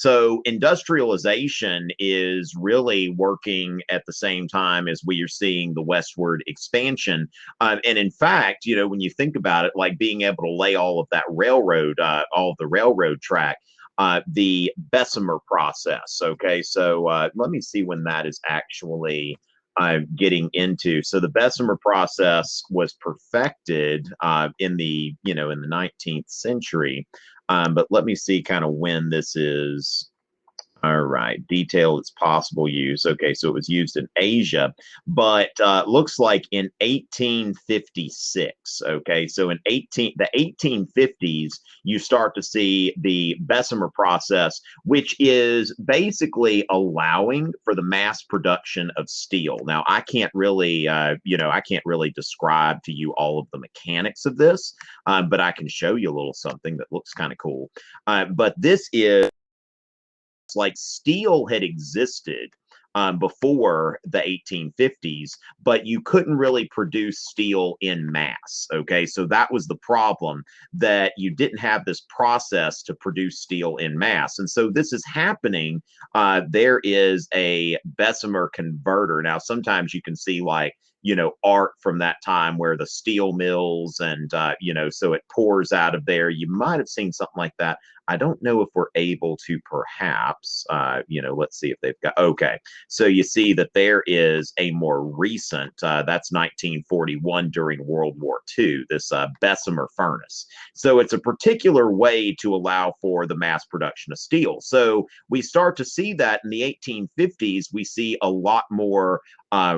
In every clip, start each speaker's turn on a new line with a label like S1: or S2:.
S1: So industrialization is really working at the same time as we are seeing the westward expansion. And in fact, you know, when you think about it, like being able to lay all of that railroad, all of the railroad track, the Bessemer process. Okay, so let me see when that is actually getting into. So the Bessemer process was perfected in the, you know, in the 19th century. But let me see kind of when this is. All right, detail its possible use. Okay, so it was used in Asia, but looks like in 1856. Okay, so in the 1850s, you start to see the Bessemer process, which is basically allowing for the mass production of steel. Now, I can't really, you know, I can't really describe to you all of the mechanics of this, but I can show you a little something that looks kind of cool. But this is like steel had existed before the 1850s, but you couldn't really produce steel in mass. Okay, so that was the problem, that you didn't have this process to produce steel in mass. And so this is happening. There is a Bessemer converter. Now, sometimes you can see like, you know, art from that time where the steel mills and, you know, so it pours out of there. You might have seen something like that. I don't know if we're able to perhaps, you know, let's see if they've got, okay. So you see that there is a more recent, that's 1941 during World War II, this Bessemer furnace. So it's a particular way to allow for the mass production of steel. So we start to see that in the 1850s, we see a lot more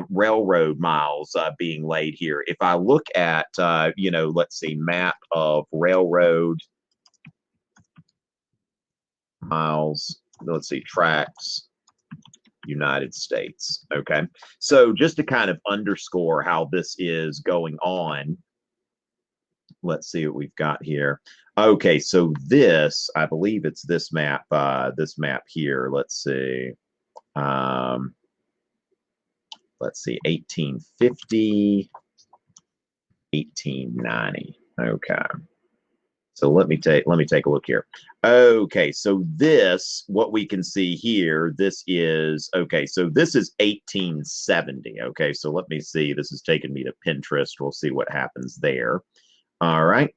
S1: railroad miles being laid here. If I look at, you know, let's see, map of railroad miles, let's see, tracks, United States. Okay, so just to kind of underscore how this is going on, let's see what we've got here. Okay, so this, I believe it's this map here. Let's see. Let's see, 1850, 1890. Okay. So let me take a look here. Okay, so this, what we can see here, this is, okay, so this is 1870. Okay, so let me see. This is taking me to Pinterest. We'll see what happens there. All right.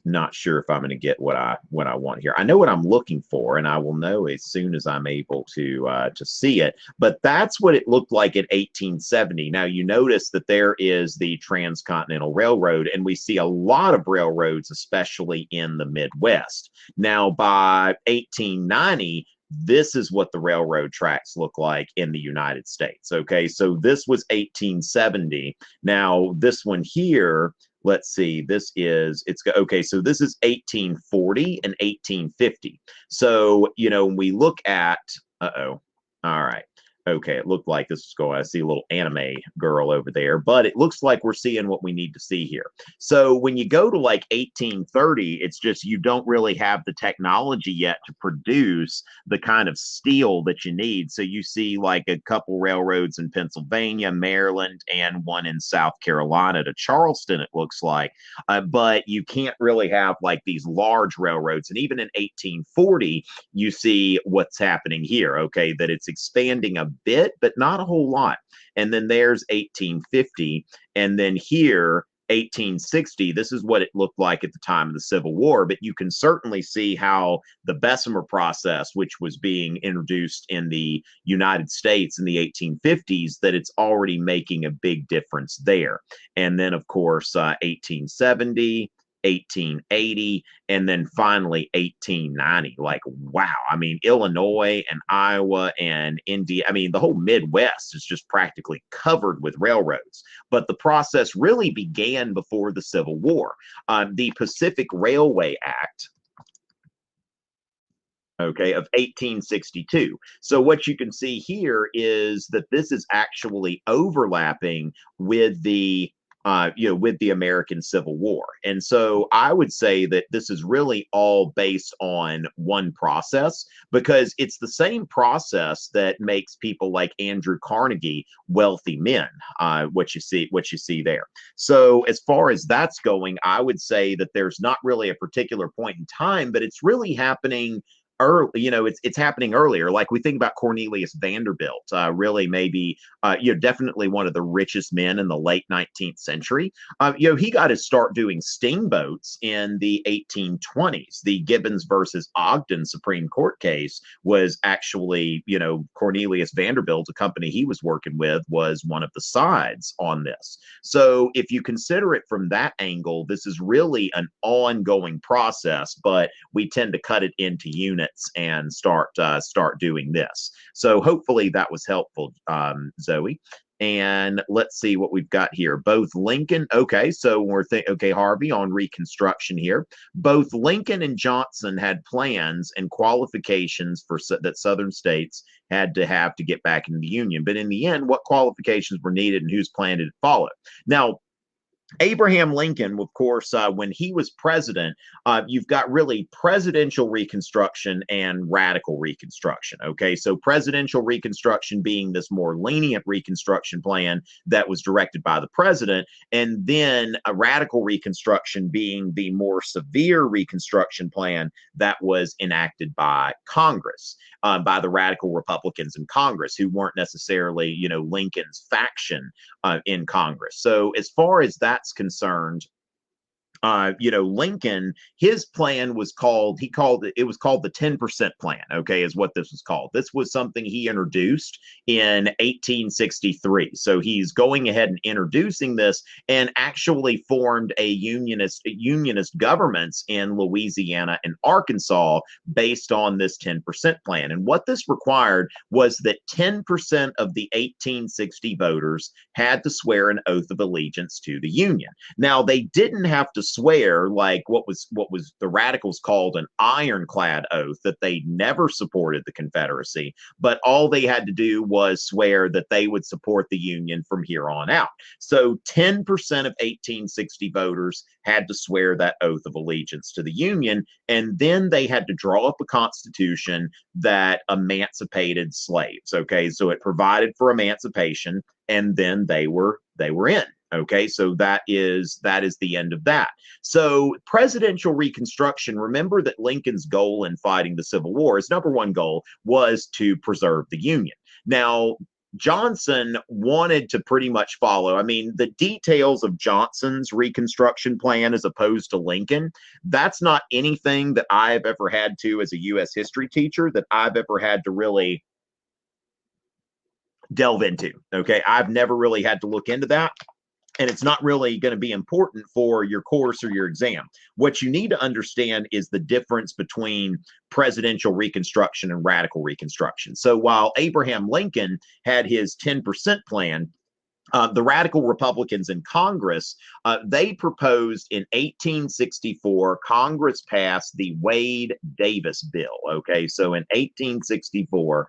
S1: Not sure if I'm going to get what I want here. I know what I'm looking for, and I will know as soon as I'm able to see it. But that's what it looked like in 1870. Now you notice that there is the Transcontinental Railroad, and we see a lot of railroads, especially in the Midwest. Now by 1890, this is what the railroad tracks look like in the United States. Okay, so this was 1870. Now this one here, let's see, this is, it's okay, so this is 1840 and 1850. So, you know, when we look at, all right. Okay, it looked like this was going, I see a little anime girl over there, but it looks like we're seeing what we need to see here. So when you go to like 1830, it's just you don't really have the technology yet to produce the kind of steel that you need. So you see like a couple railroads in Pennsylvania, Maryland, and one in South Carolina to Charleston, it looks like. But you can't really have like these large railroads. And even in 1840, you see what's happening here, okay, that it's expanding a bit, but not a whole lot. And then there's 1850. And then here, 1860, this is what it looked like at the time of the Civil War. But you can certainly see how the Bessemer process, which was being introduced in the United States in the 1850s, that it's already making a big difference there. And then, of course, 1870, 1880, and then finally 1890. Like, wow. I mean, Illinois and Iowa and India, I mean, the whole Midwest is just practically covered with railroads. But the process really began before the Civil War. The Pacific Railway Act, okay, of 1862. So what you can see here is that this is actually overlapping with the you know, with the American Civil War. And so I would say that this is really all based on one process, because it's the same process that makes people like Andrew Carnegie wealthy men, what you see there. So as far as that's going, I would say that there's not really a particular point in time, but it's really happening early, it's happening earlier. Like we think about Cornelius Vanderbilt, really maybe, definitely one of the richest men in the late 19th century. He got his start doing steamboats in the 1820s. The Gibbons versus Ogden Supreme Court case was actually, Cornelius Vanderbilt, a company he was working with, was one of the sides on this. So if you consider it from that angle, this is really an ongoing process, but we tend to cut it into units and start doing this. So hopefully that was helpful, Zoe. And let's see what we've got here. Both Lincoln, okay, so okay, Harvey, on Reconstruction here. Both Lincoln and Johnson had plans and qualifications that Southern states had to get back into the Union. But in the end, what qualifications were needed and whose plan did it follow? Now, Abraham Lincoln, of course, when he was president, you've got really presidential Reconstruction and radical Reconstruction. Okay, so presidential Reconstruction being this more lenient Reconstruction plan that was directed by the president, and then a radical Reconstruction being the more severe Reconstruction plan that was enacted by Congress, by the radical Republicans in Congress, who weren't necessarily, Lincoln's faction in Congress. So as far as that's concerned, Lincoln, his plan was called, it was called the 10% plan, okay, is what this was called. This was something he introduced in 1863. So he's going ahead and introducing this and actually formed a unionist governments in Louisiana and Arkansas based on this 10% plan. And what this required was that 10% of the 1860 voters had to swear an oath of allegiance to the Union. Now, they didn't have to swear like what was the radicals called an ironclad oath, that they never supported the Confederacy, but all they had to do was swear that they would support the Union from here on out. So 10% of 1860 voters had to swear that oath of allegiance to the Union, and then they had to draw up a constitution that emancipated slaves. Okay, so it provided for emancipation, and then they were in. Okay, so that is the end of that. So presidential Reconstruction, remember that Lincoln's goal in fighting the Civil War, his number one goal, was to preserve the Union. Now, Johnson wanted to pretty much follow, the details of Johnson's Reconstruction plan as opposed to Lincoln, that's not anything that I've ever had to, as a U.S. history teacher, that I've ever had to really delve into. Okay, I've never really had to look into that. And it's not really going to be important for your course or your exam. What you need to understand is the difference between presidential Reconstruction and radical Reconstruction. So while Abraham Lincoln had his 10% plan, the radical Republicans in Congress, they proposed in 1864, Congress passed the Wade-Davis bill. Okay, so in 1864,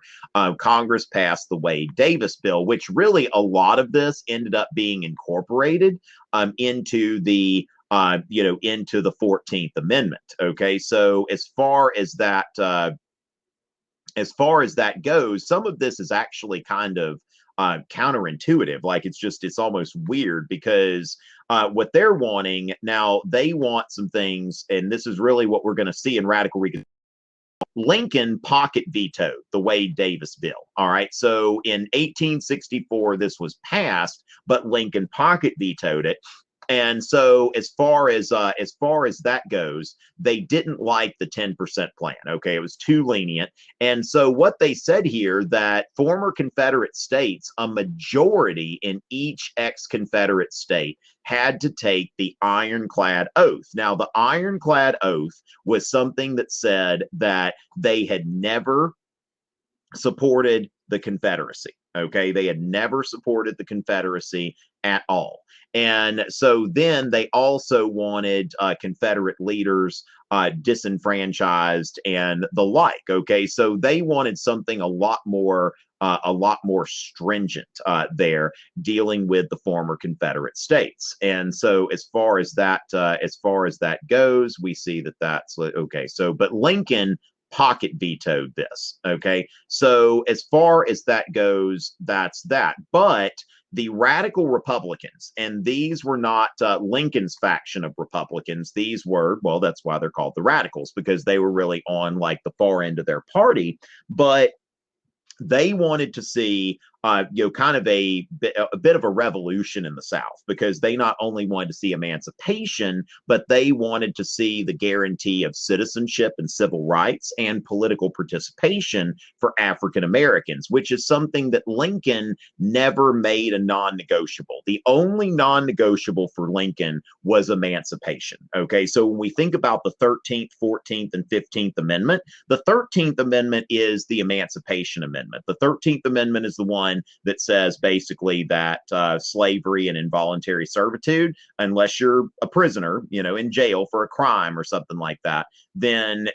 S1: Congress passed the Wade-Davis bill, which really a lot of this ended up being incorporated into the into the 14th Amendment. Okay, so as far as that goes, some of this is actually kind of counterintuitive. Like it's almost weird, because what they're wanting now, they want some things, and this is really what we're going to see in radical Reconstruction. Lincoln pocket vetoed the Wade-Davis bill. All right, so in 1864 this was passed, but Lincoln pocket vetoed it. And so as far as that goes, they didn't like the 10% plan. Okay, it was too lenient. And so what they said here, that former Confederate states, a majority in each ex-Confederate state, had to take the ironclad oath. Now, the ironclad oath was something that said that they had never supported the Confederacy. Okay, they had never supported the Confederacy at all. And so then they also wanted Confederate leaders disenfranchised and the like. Okay, so they wanted something a lot more stringent there, dealing with the former Confederate states. And so as far as that goes, we see that that's okay. So, but Lincoln pocket vetoed this. Okay, so as far as that goes, that's that. But the radical Republicans, and these were not Lincoln's faction of Republicans. These were, well, that's why they're called the radicals, because they were really on like the far end of their party. But they wanted to see, kind of a bit of a revolution in the South, because they not only wanted to see emancipation, but they wanted to see the guarantee of citizenship and civil rights and political participation for African Americans, which is something that Lincoln never made a non-negotiable. The only non-negotiable for Lincoln was emancipation. Okay, so when we think about the 13th, 14th, and 15th Amendment, the 13th Amendment is the Emancipation Amendment. The 13th Amendment is the one that says basically that slavery and involuntary servitude, unless you're a prisoner, in jail for a crime or something like that, then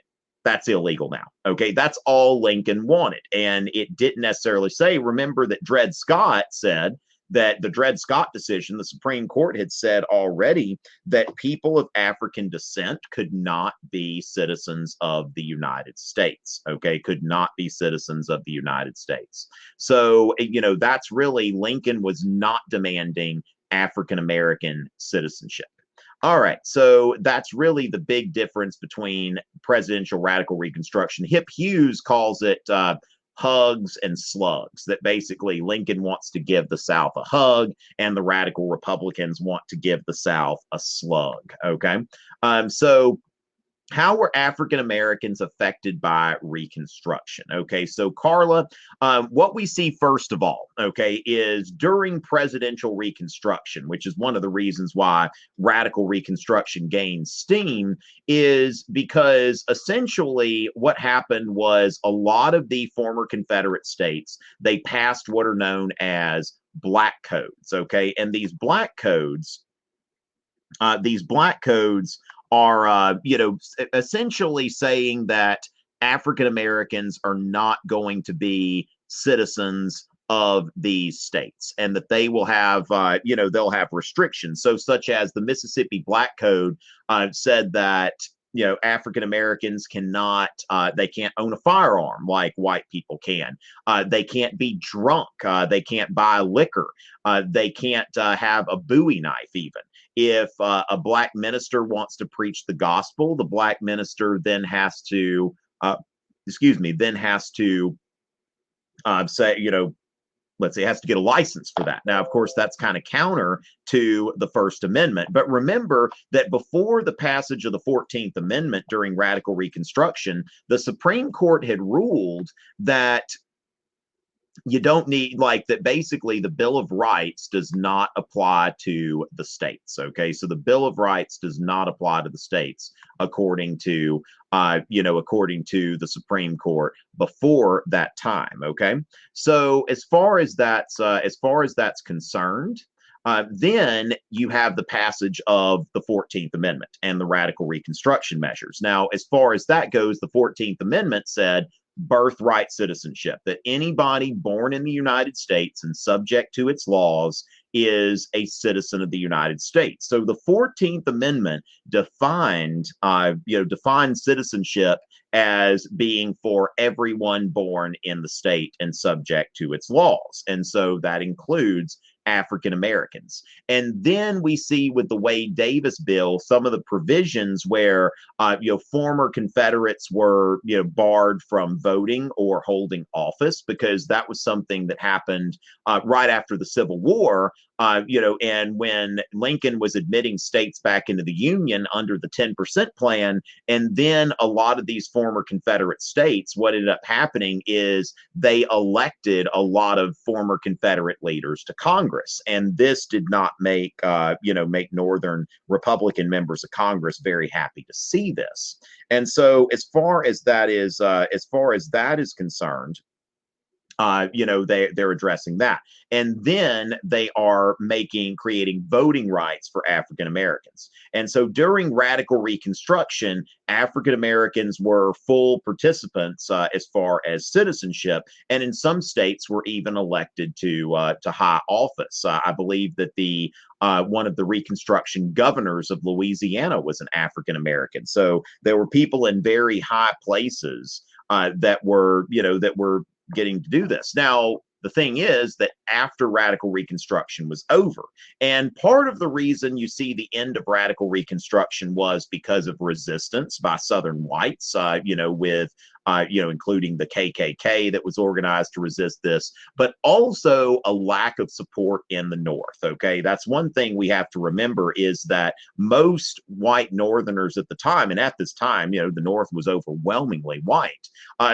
S1: that's illegal now. Okay, that's all Lincoln wanted. And it didn't necessarily say, remember that Dred Scott said that the Dred Scott decision, the Supreme Court had said already that people of African descent could not be citizens of the United States, okay, could not be citizens of the United States. So, that's really, Lincoln was not demanding African American citizenship. All right, so that's really the big difference between presidential radical Reconstruction. Hip Hughes calls it hugs and slugs, that basically Lincoln wants to give the South a hug and the radical Republicans want to give the South a slug. Okay. So how were African Americans affected by Reconstruction? Okay, so Carla, what we see first of all, okay, is during presidential Reconstruction, which is one of the reasons why radical Reconstruction gained steam, is because essentially what happened was a lot of the former Confederate states, they passed what are known as black codes, okay, and these black codes are, essentially saying that African Americans are not going to be citizens of these states, and that they will have, they'll have restrictions. So, such as the Mississippi Black Code said that, African Americans cannot, they can't own a firearm like white people can. They can't be drunk. They can't buy liquor. They can't have a Bowie knife even. If a black minister wants to preach the gospel, the black minister then has to, say, let's say, has to get a license for that. Now, of course, that's kind of counter to the First Amendment. But remember that before the passage of the 14th Amendment during radical Reconstruction, the Supreme Court had ruled that you don't need, like, that basically the Bill of Rights does not apply to the states. Okay, so the Bill of Rights does not apply to the states according to according to the Supreme Court before that time. Okay, so as far as that's concerned, then you have the passage of the 14th Amendment and the radical Reconstruction measures. Now, as far as that goes, the 14th Amendment said birthright citizenship, that anybody born in the United States and subject to its laws is a citizen of the United States. So the 14th Amendment defined citizenship as being for everyone born in the state and subject to its laws. And so that includes African Americans. And then we see with the Wade Davis bill some of the provisions where former Confederates were barred from voting or holding office, because that was something that happened right after the Civil War. And when Lincoln was admitting states back into the Union under the 10% plan, and then a lot of these former Confederate states, what ended up happening is they elected a lot of former Confederate leaders to Congress, and this did not make Northern Republican members of Congress very happy to see this. And so, as far as that is concerned, they're addressing that. And then they are creating voting rights for African Americans. And so during radical Reconstruction, African Americans were full participants as far as citizenship, and in some states were even elected to high office. I believe that one of the Reconstruction governors of Louisiana was an African American. So there were people in very high places that were getting to do this. Now, the thing is that after radical Reconstruction was over, and part of the reason you see the end of radical Reconstruction was because of resistance by Southern whites, with including the KKK that was organized to resist this, but also a lack of support in the North. Okay, that's one thing we have to remember, is that most white Northerners at the time, and at this time, the North was overwhelmingly white,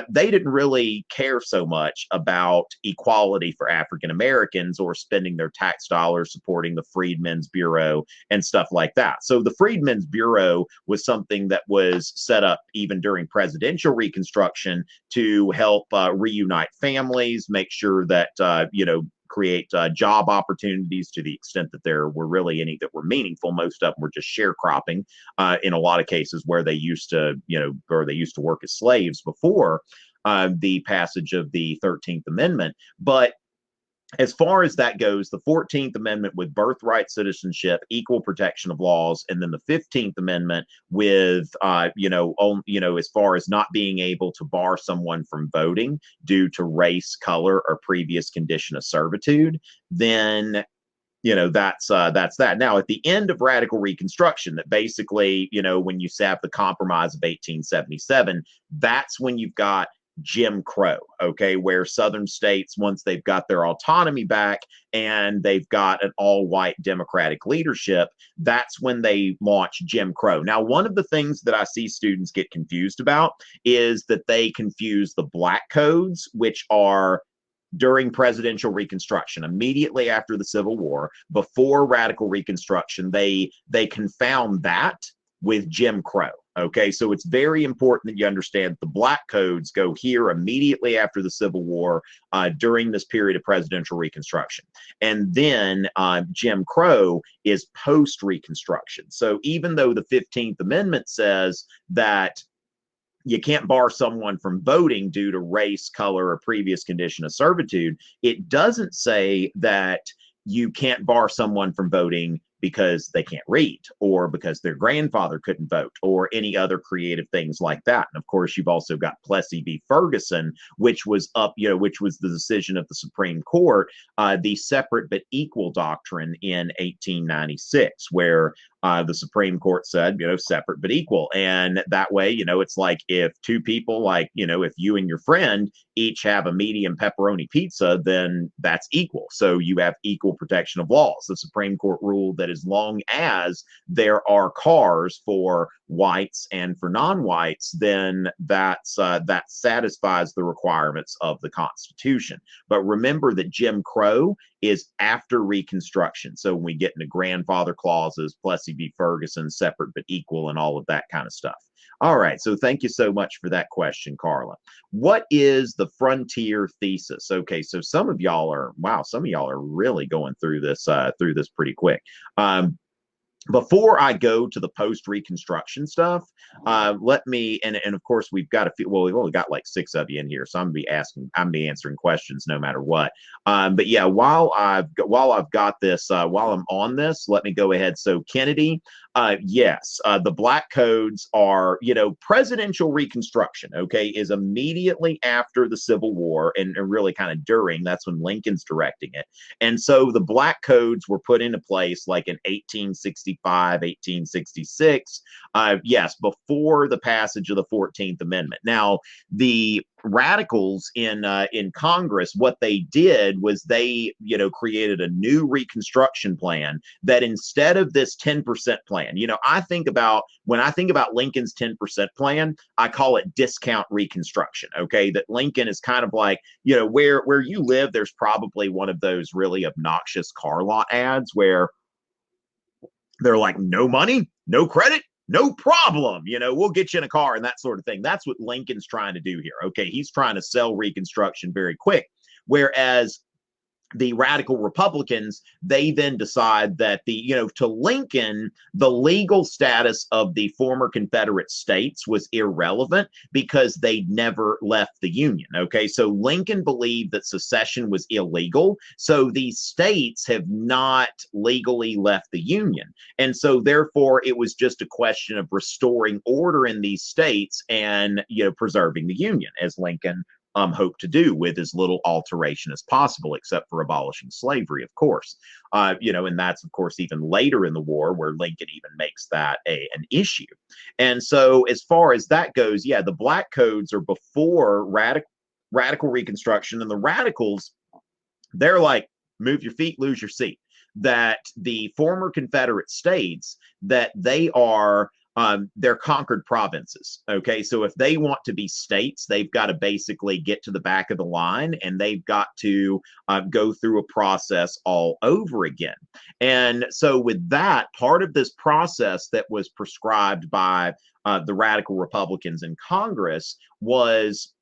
S1: they didn't really care so much about equality for African Americans or spending their tax dollars supporting the Freedmen's Bureau and stuff like that. So the Freedmen's Bureau was something that was set up even during presidential Reconstruction to help reunite families, make sure that, create job opportunities to the extent that there were really any that were meaningful. Most of them were just sharecropping in a lot of cases where they used to, work as slaves before the passage of the 13th Amendment. But as far as that goes, the 14th Amendment with birthright citizenship, equal protection of laws, and then the 15th Amendment with, as far as not being able to bar someone from voting due to race, color, or previous condition of servitude, then that's that. Now, at the end of radical Reconstruction, that basically, when you have the Compromise of 1877, that's when you've got Jim Crow, okay, where Southern states, once they've got their autonomy back and they've got an all-white Democratic leadership, that's when they launch Jim Crow. Now, one of the things that I see students get confused about is that they confuse the black codes, which are during presidential Reconstruction, immediately after the Civil War, before radical Reconstruction, they confound that with Jim Crow. Okay, so it's very important that you understand the black codes go here immediately after the Civil War during this period of presidential Reconstruction. And then Jim Crow is post-Reconstruction. So even though the 15th Amendment says that you can't bar someone from voting due to race, color, or previous condition of servitude, it doesn't say that you can't bar someone from voting because they can't read or because their grandfather couldn't vote or any other creative things like that. And of course, you've also got Plessy v. Ferguson, which was which was the decision of the Supreme Court, the separate but equal doctrine in 1896, where the Supreme Court said, separate but equal. And that way, it's like if two people, like, if you and your friend each have a medium pepperoni pizza, then that's equal. So you have equal protection of laws. The Supreme Court ruled that as long as there are cars for whites and for non-whites, then that satisfies the requirements of the Constitution. But remember that Jim Crow is after Reconstruction. So when we get into grandfather clauses, Plessy v. Ferguson, separate but equal, and all of that kind of stuff. All right, so thank you so much for that question, Carla. What is the frontier thesis? Okay, so some of y'all are really going through this pretty quick. Before I go to the post-Reconstruction stuff, let me, and of course we've got we've only got like 6 of you in here, so I'm gonna be answering questions no matter what. But yeah, while I'm on this, let me go ahead. So Kennedy, yes, the black codes are, presidential Reconstruction, okay, is immediately after the Civil War and really kind of during, that's when Lincoln's directing it. And so the black codes were put into place like in 1865, 1866, yes, before the passage of the 14th Amendment. Now, the radicals in Congress, what they did was they, created a new Reconstruction plan that instead of this 10% plan, when I think about Lincoln's 10% plan, I call it discount Reconstruction. Okay, that Lincoln is kind of like, where you live, there's probably one of those really obnoxious car lot ads where they're like, no money, no credit, no problem. We'll get you in a car and that sort of thing. That's what Lincoln's trying to do here. Okay, he's trying to sell Reconstruction very quick. Whereas the radical Republicans, they then decide that to Lincoln, the legal status of the former Confederate states was irrelevant because they never left the Union. Okay, so Lincoln believed that secession was illegal. So these states have not legally left the Union. And so therefore, it was just a question of restoring order in these states and, preserving the Union, as Lincoln hope to do with as little alteration as possible, except for abolishing slavery, of course. And that's, of course, even later in the war where Lincoln even makes that an issue. And so as far as that goes, yeah, the black codes are before radical Reconstruction, and the radicals, they're like, move your feet, lose your seat. That the former Confederate states, that they're conquered provinces. Okay, so if they want to be states, they've got to basically get to the back of the line, and they've got to go through a process all over again. And so with that, part of this process that was prescribed by the radical Republicans in Congress was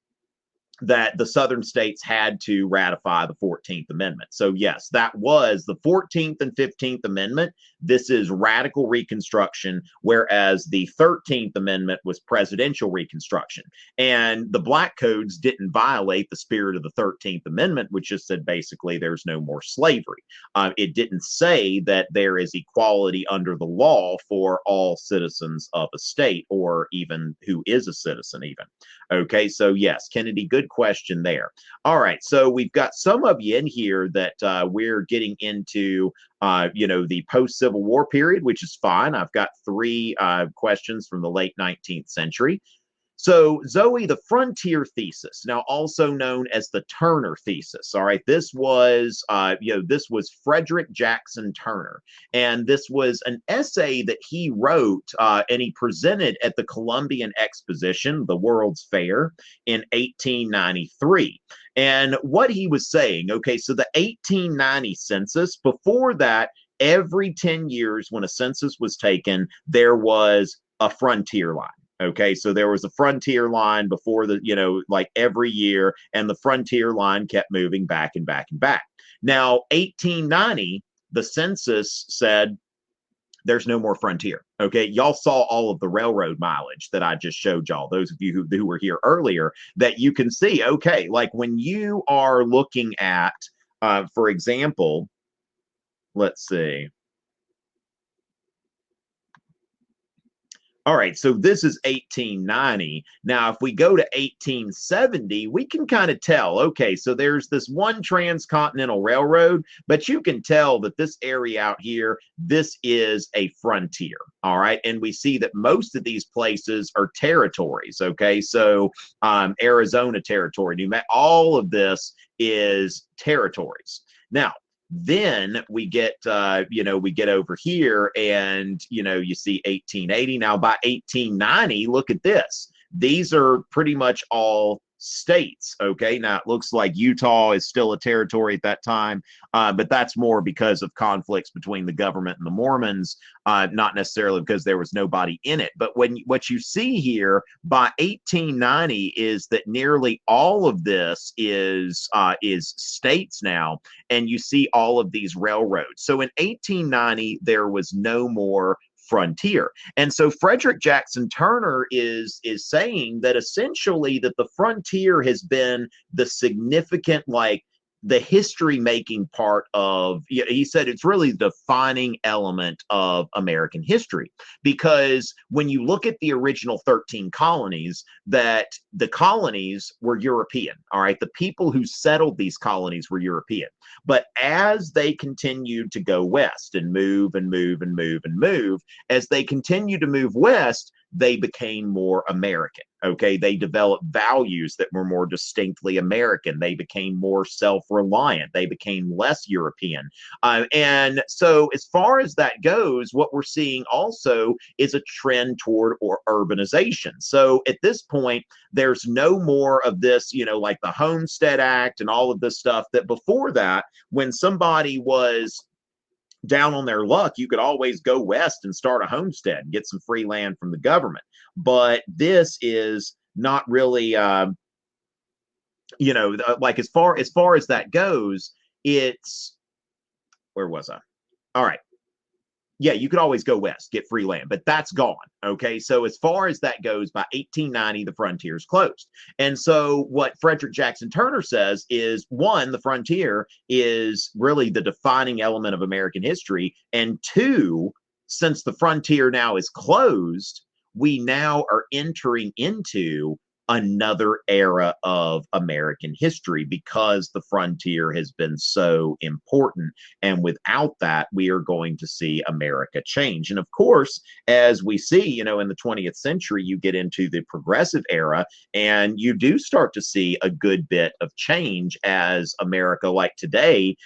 S1: that the Southern states had to ratify the 14th Amendment. So yes, that was the 14th and 15th Amendment. This is radical Reconstruction, whereas the 13th Amendment was presidential Reconstruction. And the black codes didn't violate the spirit of the 13th Amendment, which just said basically there's no more slavery. It didn't say that there is equality under the law for all citizens of a state, or even who is a citizen even. Okay, so yes, Kennedy, good question there. All right, so we've got some of you in here that we're getting into the post-Civil War period, which is fine. I've got 3 questions from the late 19th century. So Zoe, the frontier thesis, now also known as the Turner thesis. All right, this was Frederick Jackson Turner, and this was an essay that he wrote and he presented at the Columbian Exposition, the World's Fair, in 1893. And what he was saying, okay, so the 1890 census, before that, every 10 years when a census was taken, there was a frontier line. Okay, so there was a frontier line before like every year, and the frontier line kept moving back and back and back. Now, 1890, the census said there's no more frontier. Okay, y'all saw all of the railroad mileage that I just showed y'all, those of you who were here earlier, that you can see, okay, like when you are looking at, for example, let's see. All right, so this is 1890. Now, if we go to 1870, we can kind of tell, okay, so there's this one transcontinental railroad, but you can tell that this area out here, this is a frontier, all right? And we see that most of these places are territories, okay? So Arizona territory, New Mexico, all of this is territories. Now, then we get over here, and you see 1880. Now by 1890, look at this, these are pretty much all states. Okay, now it looks like Utah is still a territory at that time, but that's more because of conflicts between the government and the Mormons, not necessarily because there was nobody in it. But what you see here by 1890 is that nearly all of this is states now, and you see all of these railroads. So in 1890, there was no more frontier. And so Frederick Jackson Turner is saying that essentially that the frontier has been the significant, like, the history making part of, he said it's really the defining element of American history, because when you look at the original 13 colonies, that the colonies were European. All right, the people who settled these colonies were European, but as they continued to go west and move and move and move and move, as they continued to move west, they became more American. Okay, they developed values that were more distinctly American. They became more self-reliant. They became less European. And so as far as that goes, what we're seeing also is a trend toward urbanization. So at this point, there's no more of this, like the Homestead Act and all of this stuff that before that, when somebody was down on their luck, you could always go west and start a homestead and get some free land from the government. But this is not really, like as far as that goes, it's, where was I? All right. Yeah, you could always go west, get free land, but that's gone. Okay, so as far as that goes, by 1890, the frontier is closed. And so what Frederick Jackson Turner says is, one, the frontier is really the defining element of American history. And two, since the frontier now is closed, we now are entering into another era of American history because the frontier has been so important. And without that, we are going to see America change. And of course, as we see, you know, in the 20th century, you get into the progressive era and you do start to see a good bit of change as America, like today,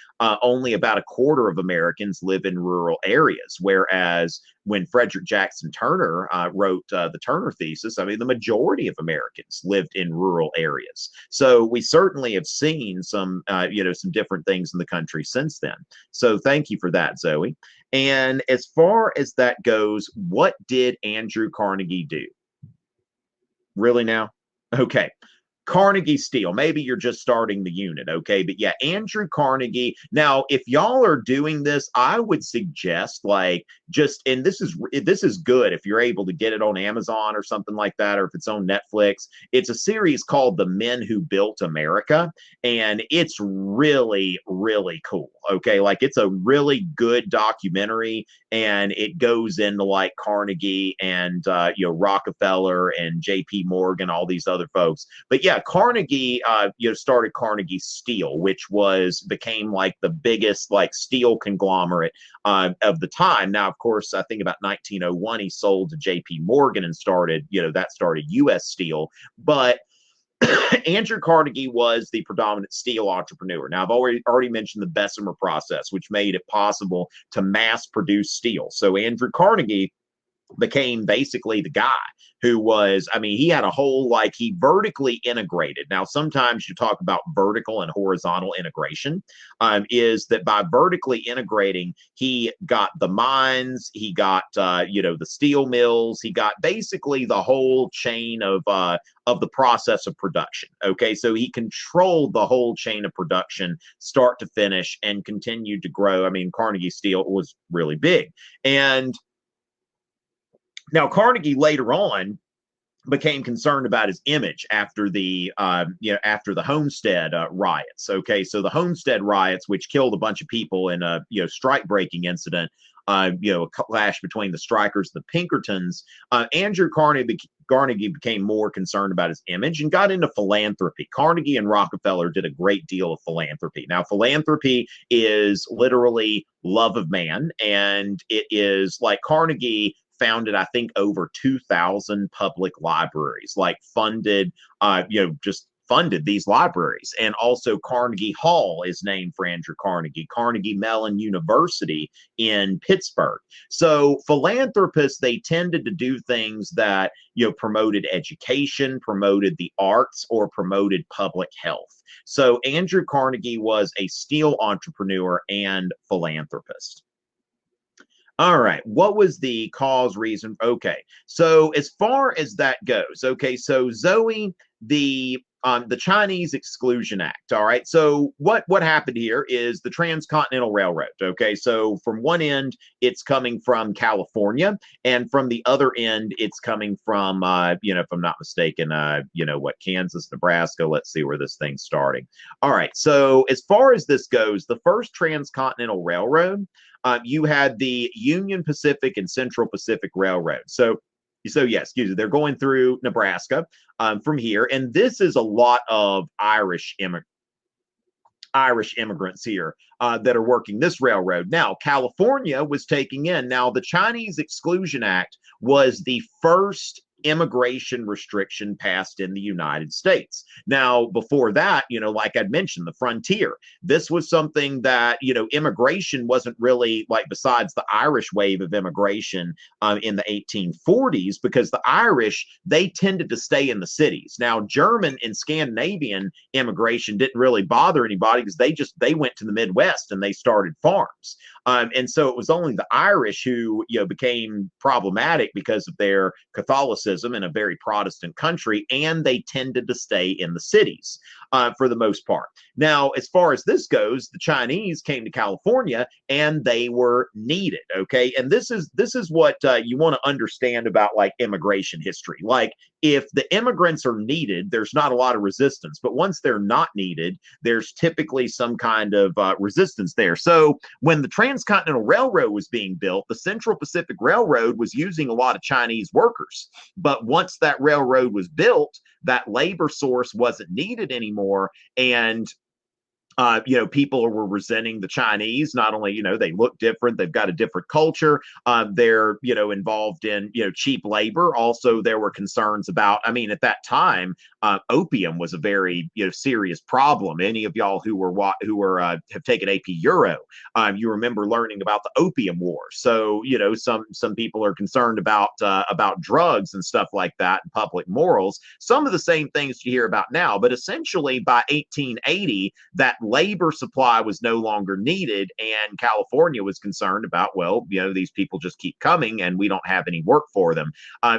S1: only about a quarter of Americans live in rural areas, whereas when Frederick Jackson Turner wrote the Turner Thesis, I mean, the majority of Americans lived in rural areas. So we certainly have seen some, you know, some different things in the country since then. So thank you for that, Zoe. And as far as that goes, what did Andrew Carnegie do? Really now? Okay. Carnegie Steel. Maybe you're just starting the unit, okay? But yeah, Andrew Carnegie. Now, if y'all are doing this, I would suggest like just, and this is good if you're able to get it on Amazon or something like that, or if it's on Netflix. It's a series called The Men Who Built America, and it's really, really cool. Okay, like it's a really good documentary, and it goes into like Carnegie and you know, Rockefeller and J.P. Morgan, all these other folks. But yeah, Carnegie, you know, started Carnegie Steel, which became like the biggest like steel conglomerate of the time. Now, of course, I think about 1901, he sold to J.P. Morgan and started U.S. Steel. But Andrew Carnegie was the predominant steel entrepreneur. Now, I've already mentioned the Bessemer process, which made it possible to mass produce steel. So Andrew Carnegie became basically the guy who was, I mean, he had a whole, like, he vertically integrated. Now, sometimes you talk about vertical and horizontal integration, is that by vertically integrating, he got the mines, he got, you know, the steel mills, he got basically the whole chain of the process of production. Okay, so he controlled the whole chain of production, start to finish, and continued to grow. I mean, Carnegie Steel was really big. And now, Carnegie later on became concerned about his image after the after the Homestead riots. Okay, so the Homestead riots, which killed a bunch of people in a strike breaking incident, a clash between the strikers, the Pinkertons. Andrew Carnegie became more concerned about his image and got into philanthropy. Carnegie and Rockefeller did a great deal of philanthropy. Now, philanthropy is literally love of man, and it is like Carnegie founded, I think, over 2,000 public libraries, like funded, just funded these libraries. And also Carnegie Hall is named for Andrew Carnegie, Carnegie Mellon University in Pittsburgh. So philanthropists, they tended to do things that, promoted education, promoted the arts, or promoted public health. So Andrew Carnegie was a steel entrepreneur and philanthropist. All right. What was the cause, reason? Okay. So as far as that goes, okay. So Zoe, the Chinese Exclusion Act. All right. So what happened here is the Transcontinental Railroad. Okay. So from one end, it's coming from California, and from the other end, it's coming from if I'm not mistaken, Kansas, Nebraska. Let's see where this thing's starting. All right. So as far as this goes, the first Transcontinental Railroad, you had the Union Pacific and Central Pacific Railroad. So yeah, excuse me, they're going through Nebraska from here, and this is a lot of Irish immigrants here that are working this railroad. Now, California was taking in. Now, the Chinese Exclusion Act was the first immigration restriction passed in the United States. Now, before that, like I'd mentioned, the frontier, this was something that, immigration wasn't really, like, besides the Irish wave of immigration in the 1840s, because the Irish, they tended to stay in the cities. Now, German and Scandinavian immigration didn't really bother anybody because they went to the Midwest and they started farms. And so it was only the Irish who, became problematic because of their Catholicism in a very Protestant country, and they tended to stay in the cities for the most part. Now, as far as this goes, the Chinese came to California and they were needed. Okay, and this is what you want to understand about, like, immigration history. Like, if the immigrants are needed, there's not a lot of resistance. But once they're not needed, there's typically some kind of resistance there. So when the Transcontinental Railroad was being built, the Central Pacific Railroad was using a lot of Chinese workers. But once that railroad was built, that labor source wasn't needed anymore. And people were resenting the Chinese. Not only, they look different, they've got a different culture. They're, involved in, cheap labor. Also, there were concerns about, at that time, opium was a very, serious problem. Any of y'all who have taken AP Euro, you remember learning about the Opium War. So, some people are concerned about drugs and stuff like that and public morals. Some of the same things you hear about now, but essentially by 1880, that labor supply was no longer needed, and California was concerned about, these people just keep coming and we don't have any work for them.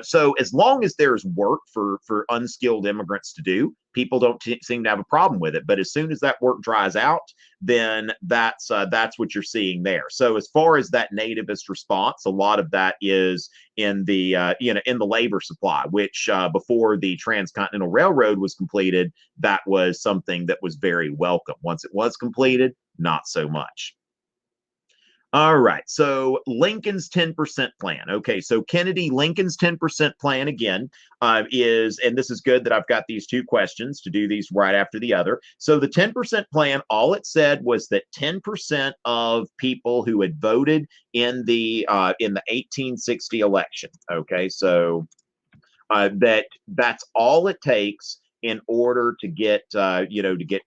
S1: So as long as there's work for unskilled immigrants to do, people don't seem to have a problem with it. But as soon as that work dries out, then that's what you're seeing there. So as far as that nativist response, a lot of that is in the in the labor supply, which before the Transcontinental Railroad was completed, that was something that was very welcome. Once it was completed, not so much. All right, so Lincoln's 10% plan. Okay, so Lincoln's 10% plan again is, and this is good that I've got these two questions to do these right after the other. So the 10% plan, all it said was that 10% of people who had voted in the 1860 election. Okay, so that's all it takes in order to get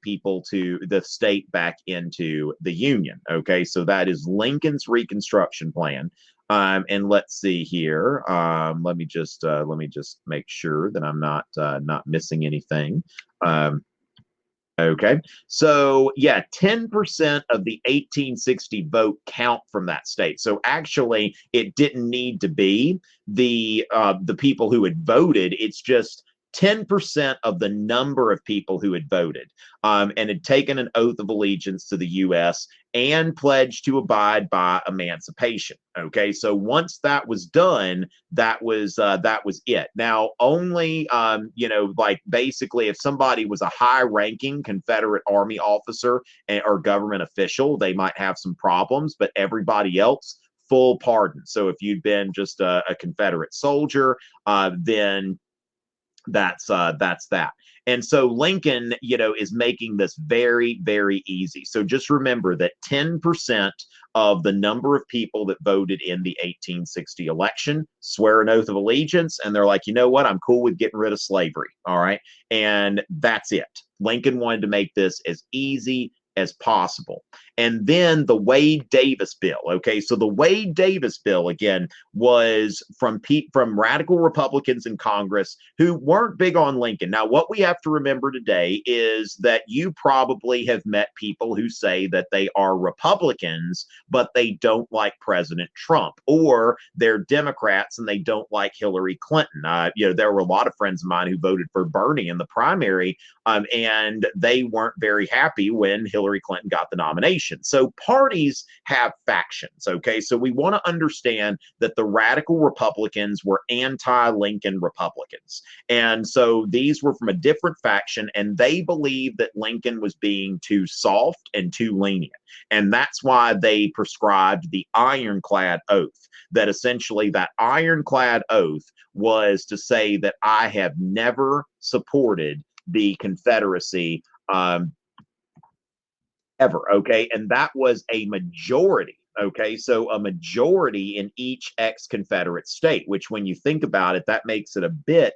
S1: people to the state back into the Union. Okay, so that is Lincoln's Reconstruction plan. And let's see here. Let me just make sure that I'm not missing anything. Okay, so yeah, 10% of the 1860 vote count from that state. So actually, it didn't need to be the people who had voted. It's just 10% of the number of people who had voted and had taken an oath of allegiance to the U.S. and pledged to abide by emancipation. Okay, so once that was done, that was it. Now, only basically, if somebody was a high-ranking Confederate Army officer or government official, they might have some problems, but everybody else, full pardon. So if you'd been just a Confederate soldier, then that's that. And so Lincoln, is making this very, very easy. So just remember that 10% of the number of people that voted in the 1860 election swear an oath of allegiance, and they're like, you know what, I'm cool with getting rid of slavery. All right. And that's it. Lincoln wanted to make this as easy as possible. And then the Wade-Davis bill. Okay, so the Wade-Davis bill, again, was from radical Republicans in Congress who weren't big on Lincoln. Now, what we have to remember today is that you probably have met people who say that they are Republicans, but they don't like President Trump, or they're Democrats and they don't like Hillary Clinton. There were a lot of friends of mine who voted for Bernie in the primary, and they weren't very happy when Hillary Clinton got the nomination. So parties have factions, okay? So we want to understand that the radical Republicans were anti-Lincoln Republicans. And so these were from a different faction, and they believed that Lincoln was being too soft and too lenient. And that's why they prescribed the ironclad oath, that essentially that ironclad oath was to say that I have never supported the Confederacy ever, okay? And that was a majority, okay? So a majority in each ex-Confederate state, which when you think about it, that makes it a bit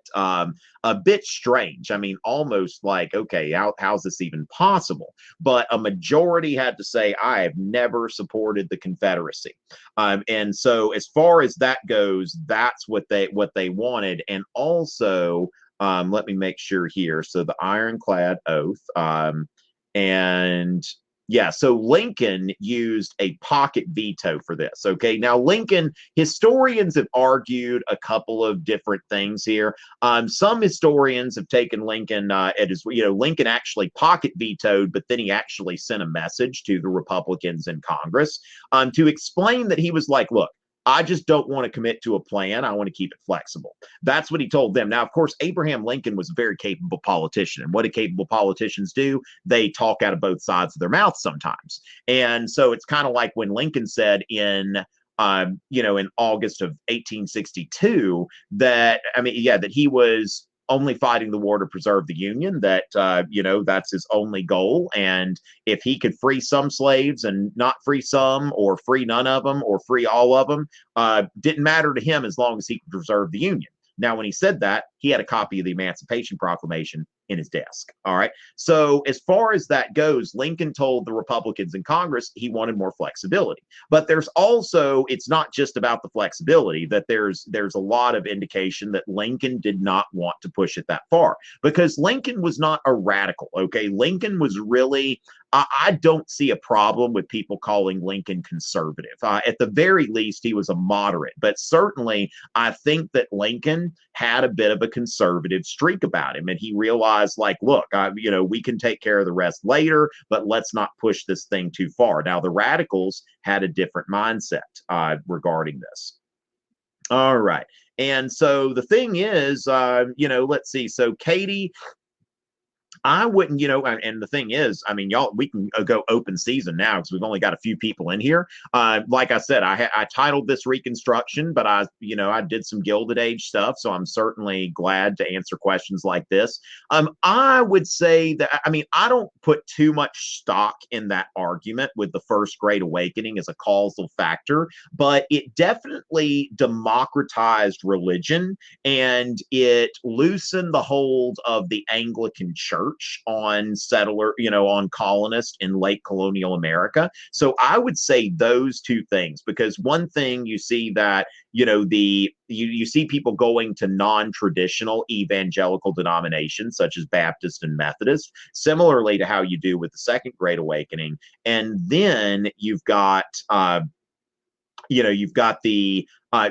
S1: strange. Almost like, okay, how's this even possible? But a majority had to say, I have never supported the Confederacy. And so as far as that goes, that's what they wanted. And also, let me make sure here. So the ironclad oath, and yeah, so Lincoln used a pocket veto for this. Okay, now Lincoln, historians have argued a couple of different things here. Some historians have taken Lincoln Lincoln actually pocket vetoed, but then he actually sent a message to the Republicans in Congress to explain that he was like, look, I just don't want to commit to a plan. I want to keep it flexible. That's what he told them. Now, of course, Abraham Lincoln was a very capable politician. And what do capable politicians do? They talk out of both sides of their mouth sometimes. And so it's kind of like when Lincoln said in in August of 1862 that, that he was only fighting the war to preserve the Union, that, that's his only goal. And if he could free some slaves and not free some, or free none of them, or free all of them, didn't matter to him as long as he could preserve the Union. Now, when he said that, he had a copy of the Emancipation Proclamation in his desk. All right. So as far as that goes, Lincoln told the Republicans in Congress he wanted more flexibility. But there's also, it's not just about the flexibility, that there's a lot of indication that Lincoln did not want to push it that far, because Lincoln was not a radical. Okay. Lincoln was really, I don't see a problem with people calling Lincoln conservative. At the very least, he was a moderate, but certainly I think that Lincoln had a bit of a conservative streak about him. And he realized, like, look, we can take care of the rest later, but let's not push this thing too far. Now, the radicals had a different mindset regarding this. All right. And so the thing is, let's see. So Katie, I wouldn't, and the thing is, y'all, we can go open season now because we've only got a few people in here. Like I said, I titled this Reconstruction, but I did some Gilded Age stuff, so I'm certainly glad to answer questions like this. I would say that, I don't put too much stock in that argument with the First Great Awakening as a causal factor, but it definitely democratized religion, and it loosened the hold of the Anglican Church on on colonists in late colonial America. So I would say those two things, because one thing you see that, you see people going to non-traditional evangelical denominations such as Baptist and Methodist, similarly to how you do with the Second Great Awakening. And then you've got the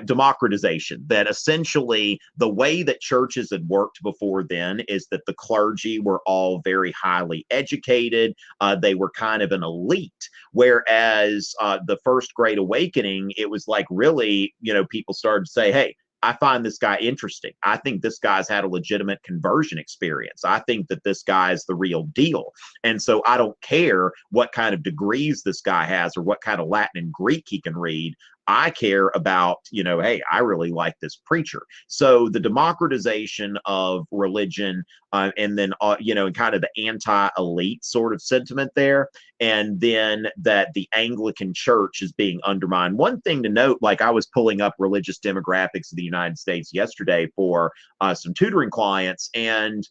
S1: democratization, that essentially the way that churches had worked before then is that the clergy were all very highly educated. They were kind of an elite, whereas the First Great Awakening, it was like really, people started to say, hey, I find this guy interesting. I think this guy's had a legitimate conversion experience. I think that this guy is the real deal. And so I don't care what kind of degrees this guy has or what kind of Latin and Greek he can read. I care about, hey, I really like this preacher. So the democratization of religion, and then, and kind of the anti-elite sort of sentiment there. And then that the Anglican Church is being undermined. One thing to note, like I was pulling up religious demographics of the United States yesterday for some tutoring clients, and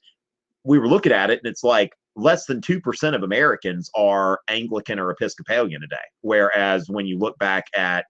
S1: we were looking at it, and it's like, less than 2% of Americans are Anglican or Episcopalian today. Whereas when you look back at,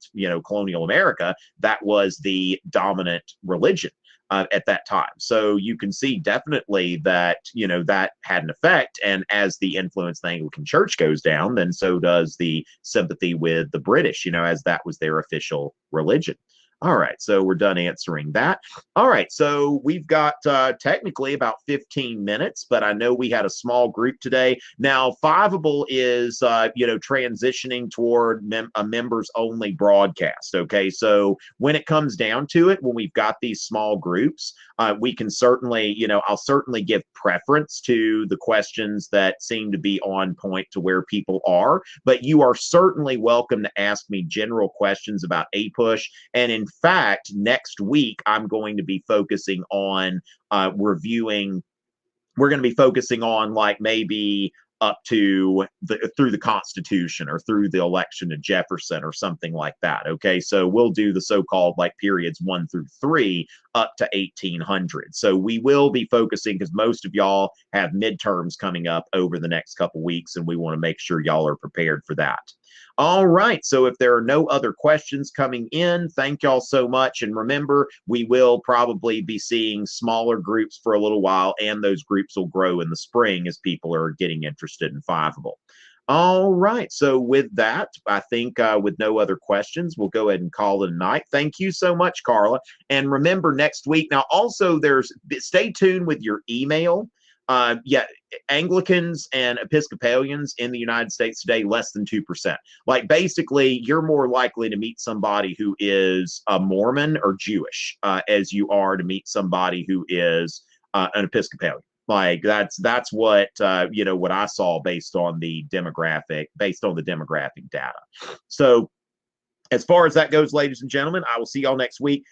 S1: colonial America, that was the dominant religion at that time. So you can see definitely that, that had an effect. And as the influence of the Anglican Church goes down, then so does the sympathy with the British, as that was their official religion. All right, so we're done answering that. All right, so we've got technically about 15 minutes, but I know we had a small group today. Now, Fiveable is, transitioning toward a members-only broadcast, okay? So when it comes down to it, when we've got these small groups, we can certainly, I'll certainly give preference to the questions that seem to be on point to where people are, but you are certainly welcome to ask me general questions about APUSH. And in fact, next week, I'm going to be focusing on reviewing. We're going to be focusing on like maybe up to through the Constitution or through the election of Jefferson or something like that. Okay, so we'll do the so-called like periods 1 through 3 up to 1800. So we will be focusing, because most of y'all have midterms coming up over the next couple weeks, and we want to make sure y'all are prepared for that. All right, so if there are no other questions coming in, thank y'all so much. And remember, we will probably be seeing smaller groups for a little while, and those groups will grow in the spring as people are getting interested in Fiveable. All right, so with that, I think with no other questions, we'll go ahead and call it a night. Thank you so much, Carla. And remember, next week, now also stay tuned with your email. Yeah, Anglicans and Episcopalians in the United States today, less than 2%. Like basically, you're more likely to meet somebody who is a Mormon or Jewish as you are to meet somebody who is an Episcopalian. Like that's what what I saw based on the demographic data. So as far as that goes, ladies and gentlemen, I will see y'all next week.